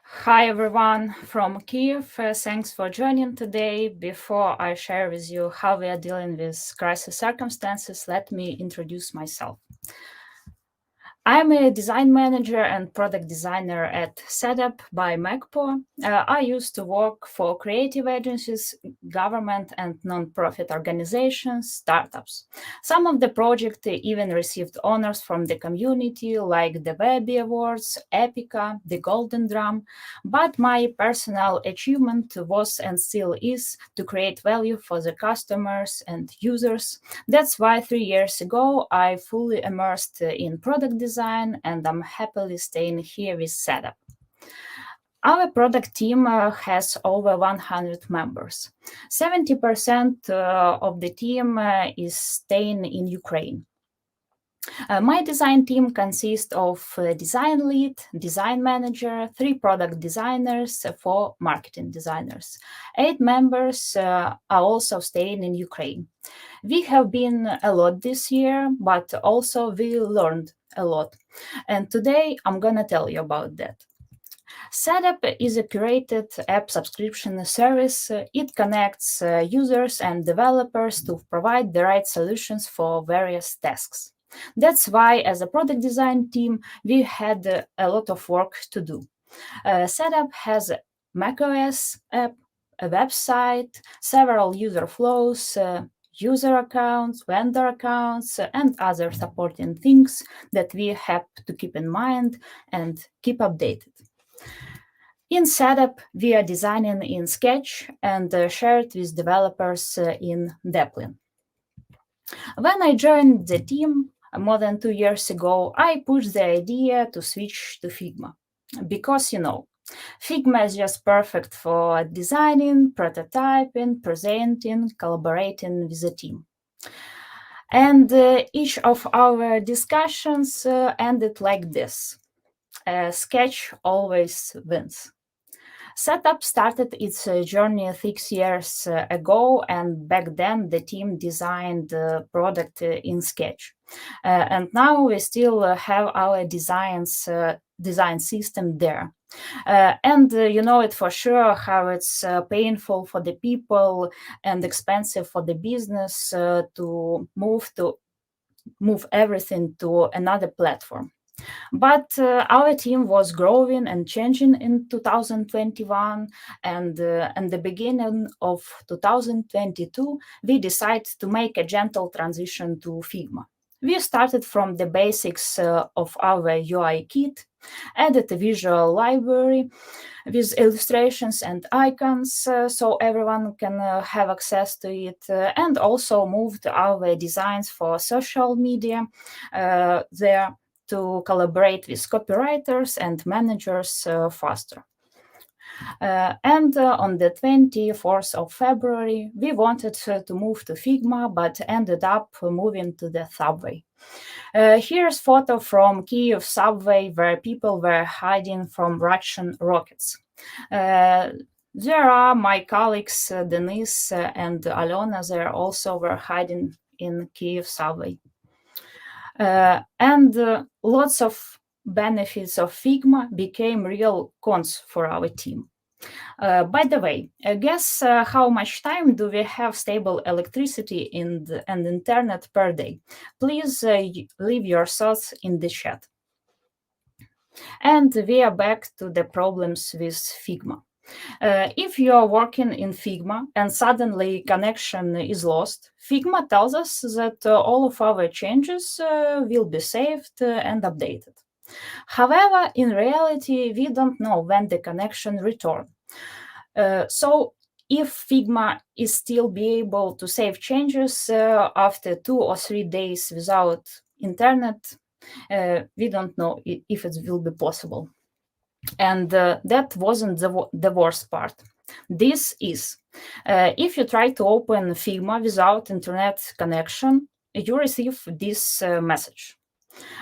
Hi everyone from Kiev. Thanks for joining today. Before I share with you how we are dealing with crisis circumstances, let me introduce myself. I'm a design manager and product designer at Setapp by Macpo. I used to work for creative agencies, government and non-profit organizations, startups. Some of the projects even received honors from the community, like the Webby Awards, Epica, the Golden Drum. But my personal achievement was and still is to create value for the customers and users. That's why 3 years ago I fully immersed in product design and I'm happily staying here with Setapp. Our product team has over 100 members. 70% of the team is staying in Ukraine. My design team consists of design lead, design manager, 3 product designers, 4 marketing designers. 8 members are also staying in Ukraine. We have been a lot this year, but also we learned a lot. And today I'm gonna tell you about that. Setapp is a curated app subscription service. It connects users and developers to provide the right solutions for various tasks. That's why, as a product design team, we had a lot of work to do. Setapp has a macOS app, a website, several user flows, user accounts, vendor accounts, and other supporting things that we have to keep in mind and keep updated. In Setapp, we are designing in Sketch and share it with developers in Deplin. When I joined the team more than 2 years ago, I pushed the idea to switch to Figma. Because, Figma is just perfect for designing, prototyping, presenting, collaborating with the team. And each of our discussions ended like this. Sketch always wins. Setapp started its journey 6 years ago, and back then the team designed the product in Sketch. And now we still have our design system there. And you know it for sure how it's painful for the people and expensive for the business to move everything to another platform. But our team was growing and changing in 2021, and in the beginning of 2022, we decided to make a gentle transition to Figma. We started from the basics of our UI kit, added a visual library with illustrations and icons so everyone can have access to it, and also moved our designs for social media there to collaborate with copywriters and managers faster. And on the 24th of February, we wanted to move to Figma, but ended up moving to the subway. Here's photo from Kiev subway where people were hiding from Russian rockets. There are my colleagues Denise and Alona. They also were hiding in Kiev subway. And lots of benefits of Figma became real cons for our team. By the way, guess how much time do we have stable electricity and internet per day? Please leave your thoughts in the chat. And we are back to the problems with Figma. If you are working in Figma and suddenly connection is lost, Figma tells us that all of our changes will be saved and updated. However, in reality, we don't know when the connection returns. So if Figma is still be able to save changes after 2 or 3 days without internet, we don't know if it will be possible. And that wasn't the worst part. This is, if you try to open Figma without internet connection, you receive this message.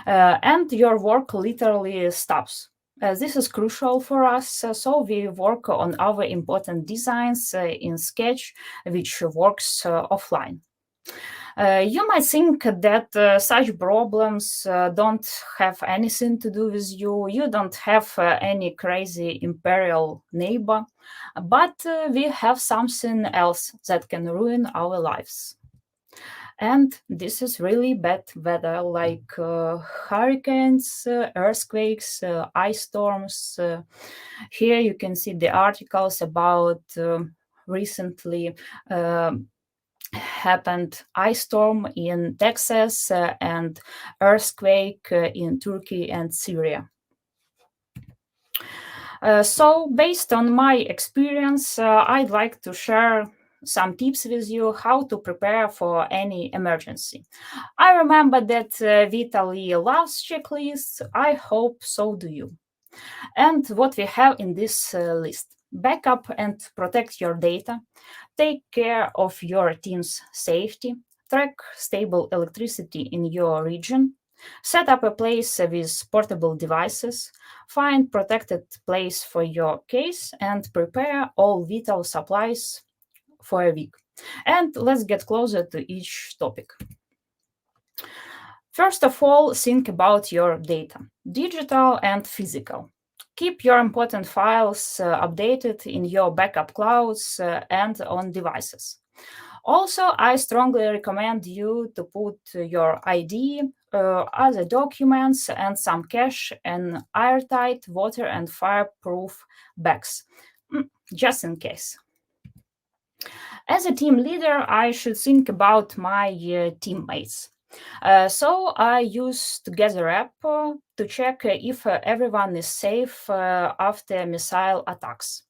And your work literally stops. This is crucial for us, so we work on our important designs in Sketch, which works offline. You might think that such problems don't have anything to do with you. You don't have any crazy imperial neighbor, but we have something else that can ruin our lives. And this is really bad weather, like hurricanes, earthquakes, ice storms. Here you can see the articles about recently happened ice storm in Texas and earthquake in Turkey and Syria. So, based on my experience, I'd like to share some tips with you how to prepare for any emergency. I remember that Vitaly loves checklists. I hope so do you. And what we have in this list: backup and protect your data, take care of your team's safety, track stable electricity in your region, set up a place with portable devices, find protected place for your case, and prepare all vital supplies for a week. And let's get closer to each topic. First of all, think about your data, digital and physical. Keep your important files updated in your backup clouds and on devices. Also, I strongly recommend you to put your ID, other documents, and some cash in airtight, water, and fireproof bags, just in case. As a team leader, I should think about my teammates. So I use Together app to check if everyone is safe after missile attacks.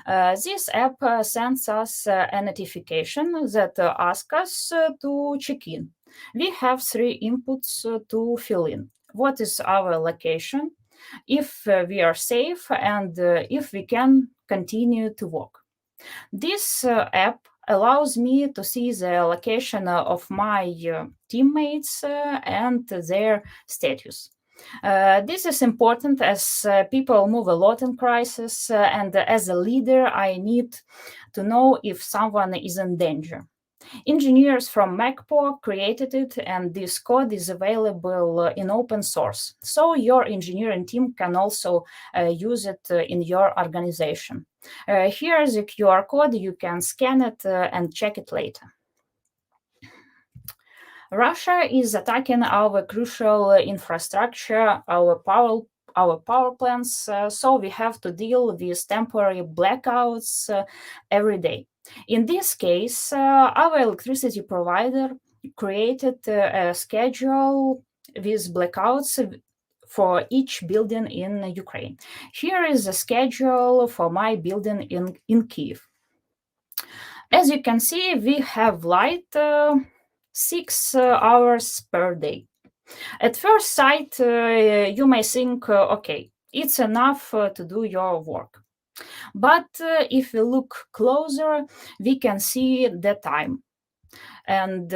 This app sends us a notification that asks us to check in. We have three inputs to fill in. What is our location, if we are safe, and if we can continue to work. This app allows me to see the location of my teammates and their status. This is important as people move a lot in crisis, and as a leader, I need to know if someone is in danger. Engineers from MacPo created it, and this code is available in open source. So your engineering team can also use it in your organization. Here is a QR code. You can scan it and check it later. Russia is attacking our crucial infrastructure, our power plants, so we have to deal with temporary blackouts every day. In this case, our electricity provider created a schedule with blackouts for each building in Ukraine. Here is a schedule for my building in Kiev. As you can see, we have light 6 hours per day. At first sight, you may think, okay, it's enough to do your work. But if we look closer, we can see the time. And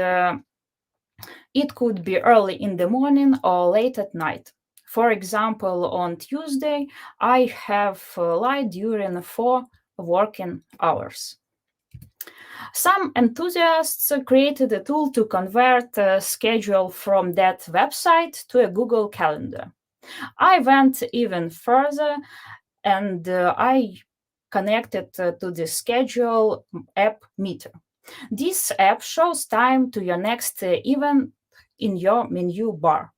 it could be early in the morning or late at night. For example, on Tuesday, I have light during 4 working hours. Some enthusiasts created a tool to convert a schedule from that website to a Google Calendar. I went even further and I connected to the schedule app meter. This app shows time to your next event in your menu bar.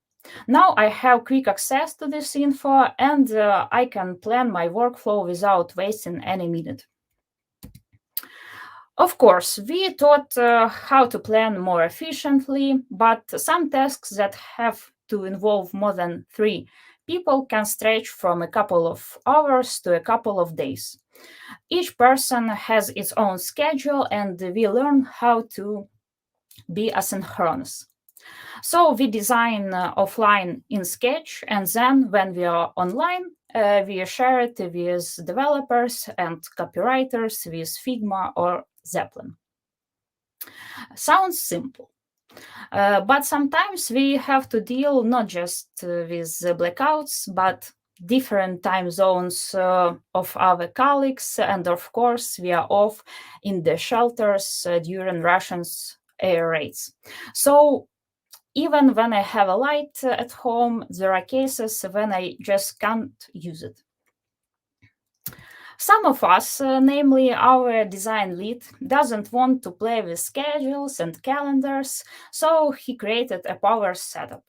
Now I have quick access to this info and I can plan my workflow without wasting any minute. Of course, we taught how to plan more efficiently, but some tasks that have to involve more than 3 people can stretch from a couple of hours to a couple of days. Each person has its own schedule, and we learn how to be asynchronous. So we design offline in Sketch, and then when we are online, we share it with developers and copywriters with Figma or Zeppelin. Sounds simple. But sometimes we have to deal not just with blackouts, but different time zones of our colleagues. And of course, we are off in the shelters during Russians error rates. So even when I have a light at home, there are cases when I just can't use it. Some of us, namely our design lead, doesn't want to play with schedules and calendars, so he created a power setup.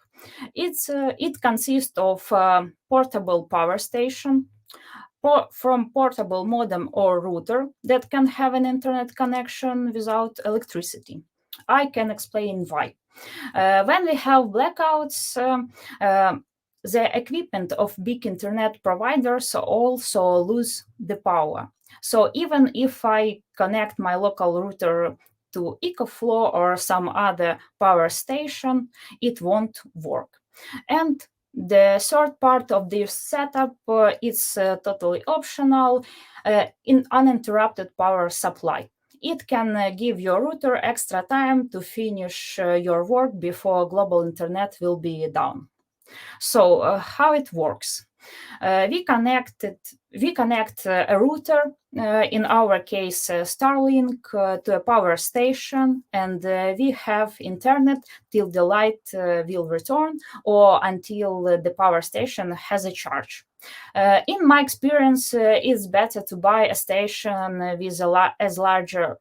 It consists of a portable power station, from portable modem or router that can have an internet connection without electricity. I can explain why. When we have blackouts, the equipment of big internet providers also lose the power. So even if I connect my local router to EcoFlow or some other power station, it won't work. And the third part of this setup is totally optional in uninterrupted power supply. It can give your router extra time to finish your work before global internet will be down. So how it works? We connect a router, in our case Starlink, to a power station, and we have internet till the light will return or until the power station has a charge. In my experience, it's better to buy a station with as larger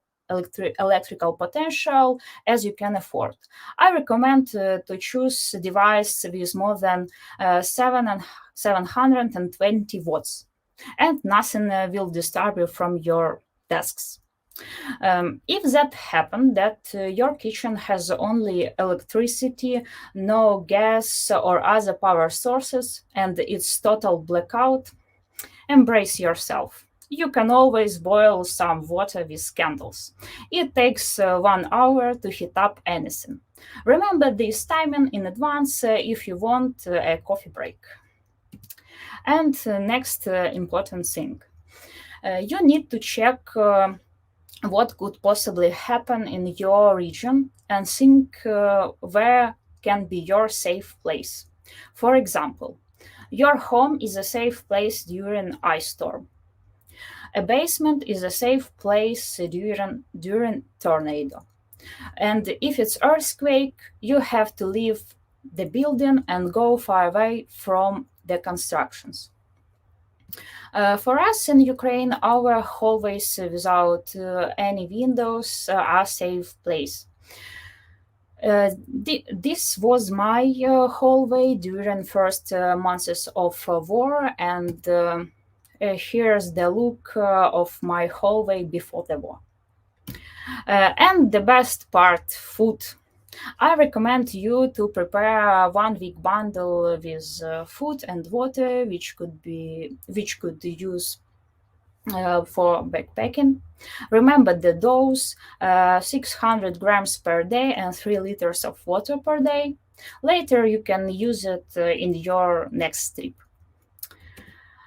electrical potential as you can afford. I recommend to choose a device with more than 720 watts, and nothing will disturb you from your desks. If that happens, that your kitchen has only electricity, no gas or other power sources, and it's total blackout, embrace yourself. You can always boil some water with candles. It takes 1 hour to heat up anything. Remember this timing in advance if you want a coffee break. And next important thing, you need to check what could possibly happen in your region and think where can be your safe place. For example, your home is a safe place during ice storm. A basement is a safe place during tornado. And if it's earthquake, you have to leave the building and go far away from the constructions. For us in Ukraine, our hallways without any windows are safe place. This was my hallway during first months of war, and here's the look of my hallway before the war. And the best part, food. I recommend you to prepare 1 week bundle with food and water, which could use for backpacking. Remember the dose: 600 grams per day and 3 liters of water per day. Later, you can use it in your next trip.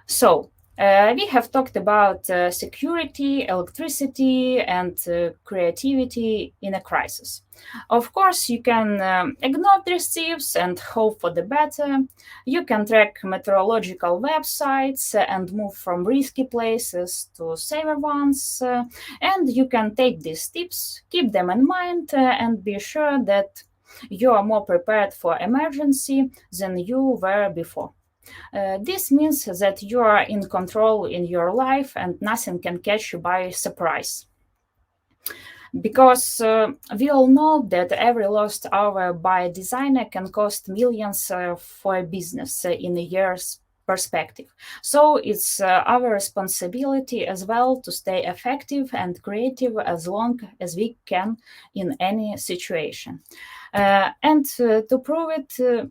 So, we have talked about security, electricity, and creativity in a crisis. Of course, you can ignore these tips and hope for the better. You can track meteorological websites and move from risky places to safer ones. And you can take these tips, keep them in mind, and be sure that you are more prepared for emergency than you were before. This means that you are in control in your life and nothing can catch you by surprise. Because we all know that every lost hour by a designer can cost millions for a business in a year's perspective. So it's our responsibility as well to stay effective and creative as long as we can in any situation. And to prove it,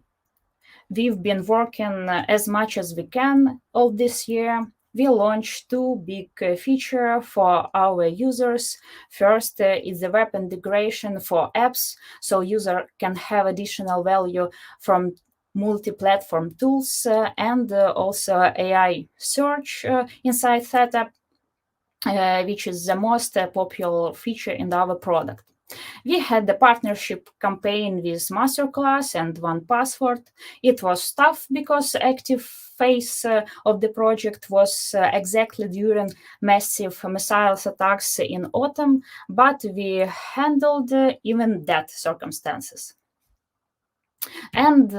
we've been working as much as we can all this year. We launched 2 big features for our users. First is the web integration for apps, so user can have additional value from multi-platform tools and also AI search inside Setapp, which is the most popular feature in our product. We had the partnership campaign with Masterclass and One Password. It was tough because active phase of the project was exactly during massive missiles attacks in autumn, but we handled even that circumstances. And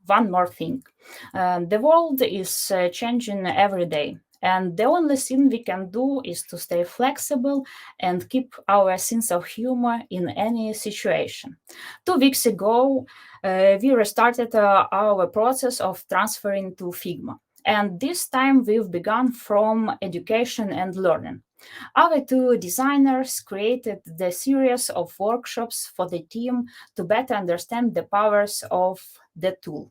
one more thing, the world is changing every day. And the only thing we can do is to stay flexible and keep our sense of humor in any situation. 2 weeks ago, we restarted our process of transferring to Figma. And this time we've begun from education and learning. Our two designers created the series of workshops for the team to better understand the powers of the tool,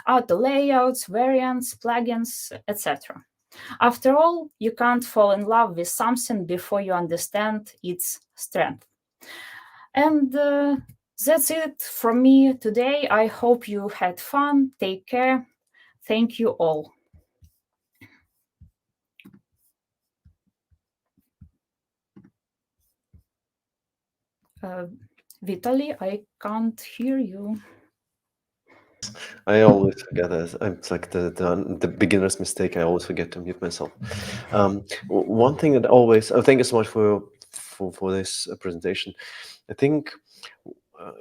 auto layouts, variants, plugins, etc. After all, you can't fall in love with something before you understand its strength. And that's it from me today. I hope you had fun. Take care. Thank you all. Uh, Vitaly, I can't hear you. I always forget that. It's like the beginner's mistake. I always forget to mute myself. One thing that always. Oh, thank you so much for this presentation. I think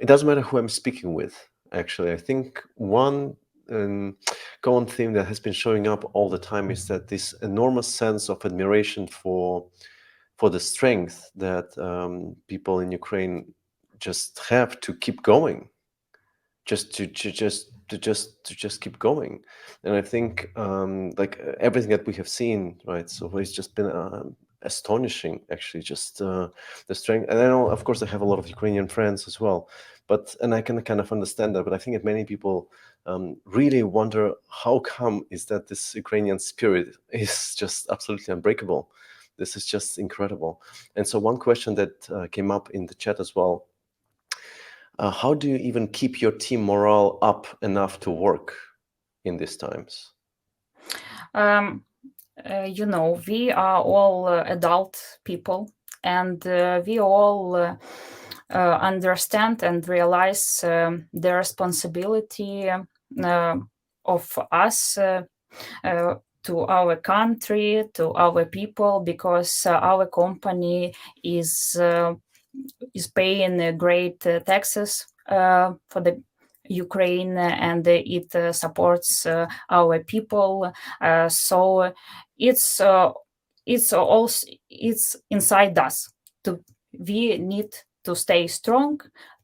it doesn't matter who I'm speaking with. Actually, I think one common theme that has been showing up all the time is that this enormous sense of admiration for the strength that people in Ukraine just have to keep going, just keep going. And I think like everything that we have seen, right, so it's just been astonishing, actually, just the strength. And I know, of course, I have a lot of Ukrainian friends as well, but and I can kind of understand that, but I think that many people really wonder how come is that this Ukrainian spirit is just absolutely unbreakable. This is just incredible. And so one question that came up in the chat as well, how do you even keep your team morale up enough to work in these times? We are all adult people, and we all understand and realize the responsibility of us to our country, to our people, because our company is paying great taxes for the Ukraine, and it supports our people. So it's also it's inside us. To We need to stay strong,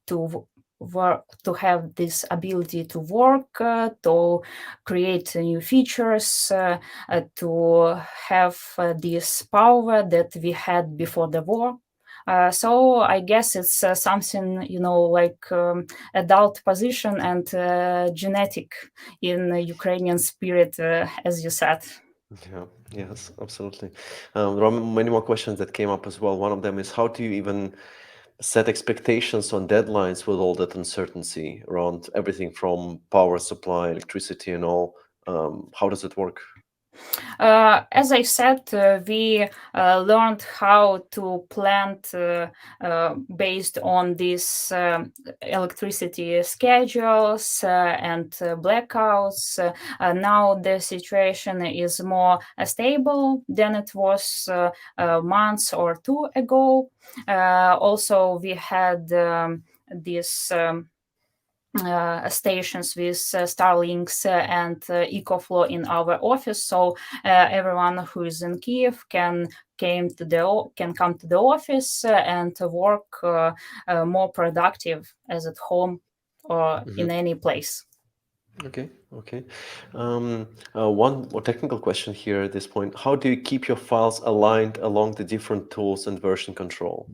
to work, to have this ability to work, to create new features, to have this power that we had before the war. So I guess it's something, like adult position and genetic in Ukrainian spirit, as you said. Yeah, yes, absolutely. There are many more questions that came up as well. One of them is, how do you even set expectations on deadlines with all that uncertainty around everything from power supply, electricity, and all? How does it work? As I said, we learned how to plant based on these electricity schedules and blackouts. Now the situation is more stable than it was months or two ago. Also, we had this. Stations with Starlinks and EcoFlow in our office, so everyone who is in Kiev can come to the office and work more productive as at home or in any place. Okay, okay. One more technical question here at this point. How do you keep your files aligned along the different tools and version control?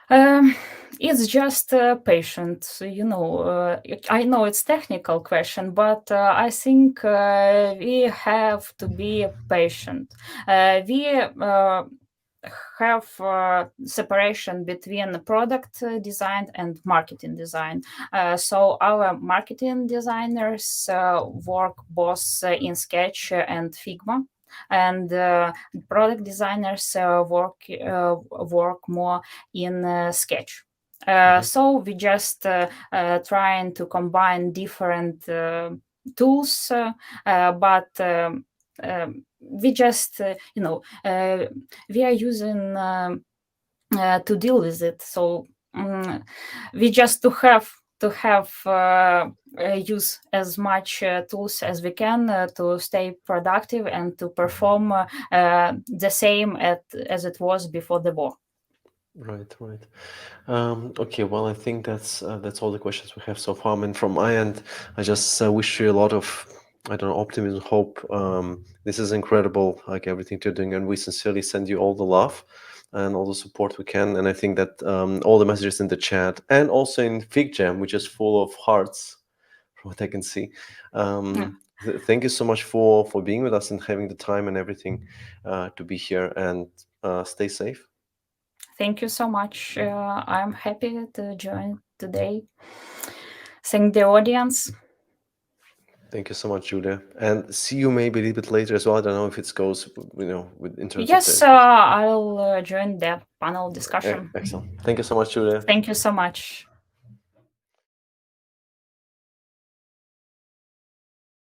Um, it's just patient, I know it's technical question, but I think we have to be patient. We have separation between product design and marketing design. So our marketing designers work both in Sketch and Figma. and product designers work more in Sketch. So we just trying to combine different tools, but we just we are using to deal with it. So we just to have use as much tools as we can to stay productive and to perform the same as it was before the war. Right, right. Okay, well, I think that's all the questions we have so far. I mean, from my end, I just wish you a lot of, I don't know, optimism, hope. This is incredible, like everything you're doing, and we sincerely send you all the love and all the support we can. And I think that all the messages in the chat and also in FigJam, which is full of hearts, from what I can see. Yeah. Thank you so much for being with us and having the time and everything to be here, and stay safe. Thank you so much. I'm happy to join today. Thank the audience. Thank you so much, Julia. And see you maybe a little bit later as well. I don't know if it goes, in terms of Yes, the. I'll join the panel discussion. Excellent. Thank you so much, Julia. Thank you so much.